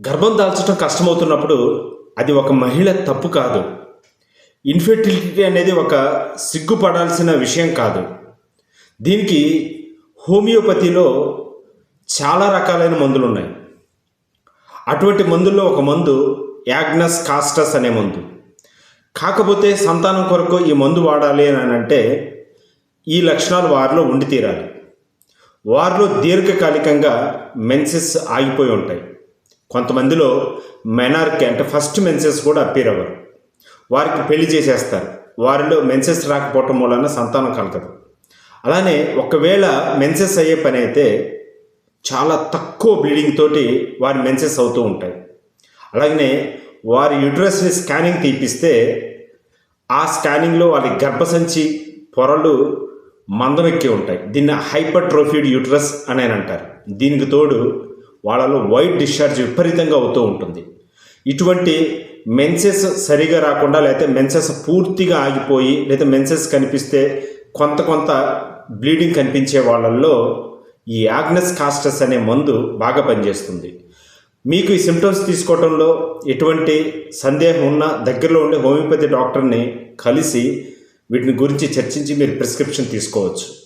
గర్భం దాల్చడం కష్టమవుతున్నప్పుడు అది ఒక మహిళ తప్పు కాదు. ఇన్ఫెర్టిలిటీ అనేది ఒక సిగ్గుపడాల్సిన విషయం కాదు. దీనికి హోమియోపతిలో చాలా రకాలైన మందులు ఉన్నాయి. అటువంటి మందుల్లో ఒక మందు యాగ్నస్ కాస్టస్ అనే మందు. కాకపోతే సంతానం కొరకు ఈ మందు వాడాలి అని అంటే ఈ లక్షణాలు వారిలో ఉండి తీరాలి. వారిలో దీర్ఘకాలికంగా మెన్సెస్ ఆగిపోయి ఉంటాయి. కొంతమందిలో మెనార్కి అంటే ఫస్ట్ మెన్సెస్ కూడా అప్పీర్ అవ్వరు. వారికి పెళ్లి చేసేస్తారు. వారిలో మెన్సెస్ రాకపోవటం మూలన సంతానం కలగదు. అలానే ఒకవేళ మెన్సెస్ అయ్యే పని అయితే చాలా తక్కువ బ్లీడింగ్ తోటి వారి మెన్సెస్ అవుతూ ఉంటాయి. అలాగనే వారి యూట్రస్ని స్కానింగ్ తీపిస్తే ఆ స్కానింగ్లో వారి గర్భసంచి పొరలు మందమెక్కి ఉంటాయి. దీన్ని హైపర్ట్రోఫీడ్ యూట్రస్ అని అంటారు. దీనికి తోడు వాళ్ళలో వైట్ డిశ్చార్జ్ విపరీతంగా అవుతూ ఉంటుంది. ఇటువంటి మెన్సెస్ సరిగా రాకుండా లేకపోతే మెన్సెస్ పూర్తిగా ఆగిపోయి లేదా మెన్సెస్ కనిపిస్తే కొంత బ్లీడింగ్ కనిపించే వాళ్ళల్లో ఈ యాగ్నస్ కాస్టస్ అనే మందు బాగా పనిచేస్తుంది. మీకు ఈ సిమ్టమ్స్ తీసుకోవడంలో ఎటువంటి సందేహం ఉన్నా దగ్గరలో ఉండే హోమియోపతి డాక్టర్ని కలిసి వీటిని గురించి చర్చించి మీరు ప్రిస్క్రిప్షన్ తీసుకోవచ్చు.